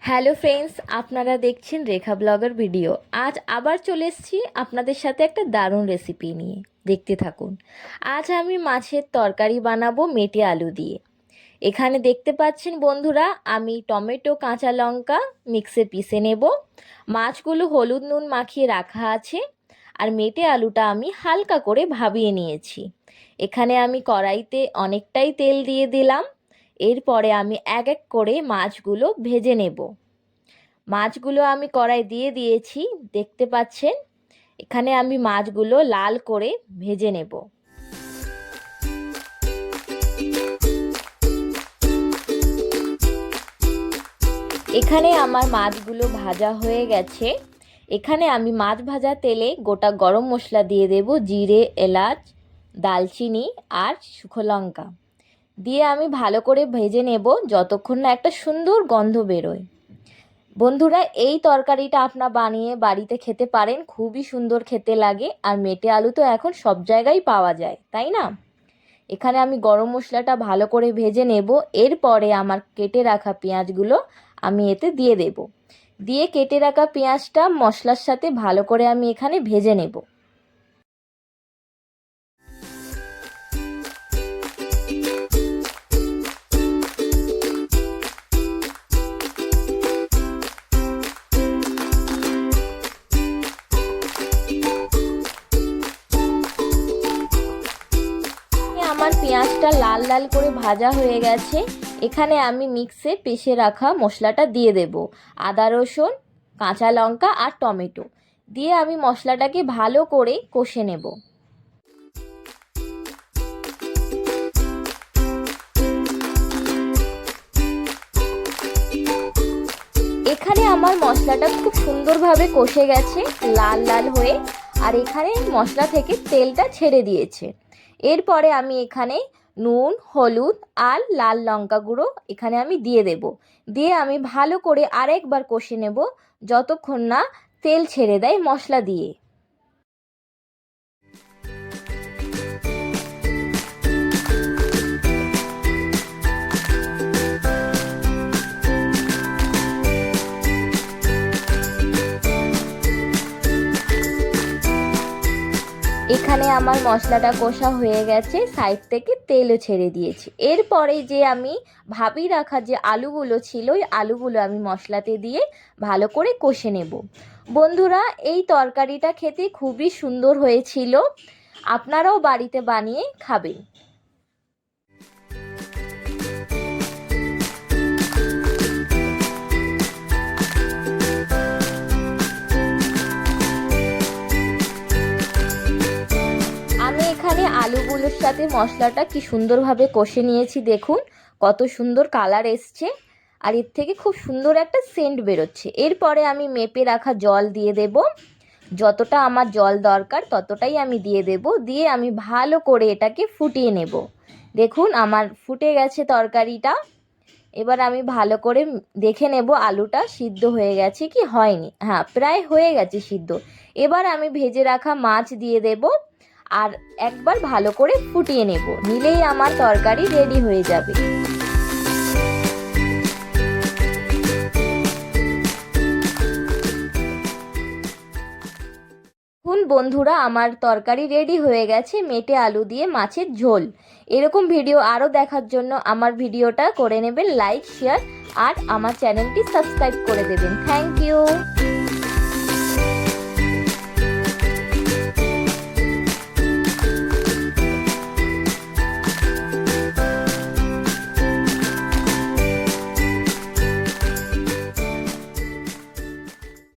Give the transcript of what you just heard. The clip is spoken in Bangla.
হ্যালো ফ্রেন্ডস, আপনারা দেখছেন রেখা ব্লগার ভিডিও। আজ আবার চলে এসেছি আপনাদের সাথে একটা দারুণ রেসিপি নিয়ে। দেখতে থাকুন। আজ আমি মাছের তরকারি বানাবো মেটে আলু দিয়ে। এখানে দেখতে পাচ্ছেন বন্ধুরা, আমি টমেটো কাঁচা লঙ্কা মিক্সে পিষে নেব। মাছগুলো হলুদ নুন মাখিয়ে রাখা আছে। আর মেটে আলুটা আমি হালকা করে ভাবিয়ে নিয়েছি। এখানে আমি কড়াইতে অনেকটাই তেল দিয়ে দিলাম। এরপরে আমি এক এক করে মাছগুলো ভেজে নেব। মাছগুলো আমি কড়াই দিয়ে দিয়েছি, দেখতে পাচ্ছেন। এখানে আমি মাছগুলো লাল করে ভেজে নেব। এখানে আমার মাছগুলো ভাজা হয়ে গেছে। এখানে আমি মাছ ভাজা তেলে গোটা গরম মশলা দিয়ে দেব, জিরে, এলাচ, দালচিনি আর শুকনো লঙ্কা দিয়ে আমি ভালো করে ভেজে নেব যতক্ষণ না একটা সুন্দর গন্ধ বেরোয়। বন্ধুরা, এই তরকারিটা আপনারা বানিয়ে বাড়িতে খেতে পারেন, খুবই সুন্দর খেতে লাগে। আর মেটে আলু তো এখন সব জায়গায় পাওয়া যায়, তাই না? এখানে আমি গরম মশলাটা ভালো করে ভেজে নেব। এরপরে আমার কেটে রাখা পেঁয়াজগুলো আমি এতে দিয়ে দেব। দিয়ে কেটে রাখা পেঁয়াজটা মশলার সাথে ভালো করে আমি এখানে ভেজে নেব। আমার পেঁয়াজটা লাল লাল করে ভাজা হয়ে গেছে। এখানে আমি মিক্সে পিষে রাখা মশলাটা দিয়ে দেব। আদা, রসুন, কাঁচা লঙ্কা আর টমেটো দিয়ে আমি মশলাটাকে ভালো করে কষে নেব। এখানে আমার মশলাটা খুব সুন্দরভাবে কষে গেছে, লাল লাল হয়ে। আর এখানে মশলা থেকে তেলটা ছেড়ে দিয়েছে। এরপরে আমি এখানে নুন, হলুদ আর লাল লঙ্কা গুঁড়ো এখানে আমি দিয়ে দেব। দিয়ে আমি ভালো করে আরেকবার কষে নেব যতক্ষণ না তেল ছেড়ে দেয় মশলা দিয়ে। এখানে আমার মশলাটা কষা হয়ে গেছে, সাইড থেকে তেলও ছেড়ে দিয়েছি। এরপরে যে আমি ভাবিয়ে রাখা যে আলুগুলো ছিল, ওই আলুগুলো আমি মশলাতে দিয়ে ভালো করে কষে নেব। বন্ধুরা, এই তরকারিটা খেতে খুবই সুন্দর হয়েছিল। আপনারাও বাড়িতে বানিয়ে খাবেন। আমি এখানে আলুগুলোর সাথে মশলাটা কি সুন্দরভাবে কষে নিয়েছি, দেখুন কত সুন্দর কালার এসছে। আর এর থেকে খুব সুন্দর একটা সেন্ট বেরোচ্ছে। এরপরে আমি মেপে রাখা জল দিয়ে দেব। যতটা আমার জল দরকার ততটাই আমি দিয়ে দেব। দিয়ে আমি ভালো করে এটাকে ফুটিয়ে নেব। দেখুন আমার ফুটে গেছে তরকারিটা। এবার আমি ভালো করে দেখে নেব আলুটা সিদ্ধ হয়ে গেছে কি হয়নি। হ্যাঁ, প্রায় হয়ে গেছে সিদ্ধ। এবার আমি ভেজে রাখা মাছ দিয়ে দেব আর একবার ভালো করে ফুটিয়ে নেব। নিলেই আমার তরকারি রেডি হয়ে যাবে। বন্ধুরা, আমার তরকারি রেডি হয়ে গেছে, মেটে আলু দিয়ে মাছের ঝোল। এরকম ভিডিও আরও দেখার জন্য আমার ভিডিওটা করে নেবেন লাইক, শেয়ার আর আমার চ্যানেলটি সাবস্ক্রাইব করে দেবেন। Thank you.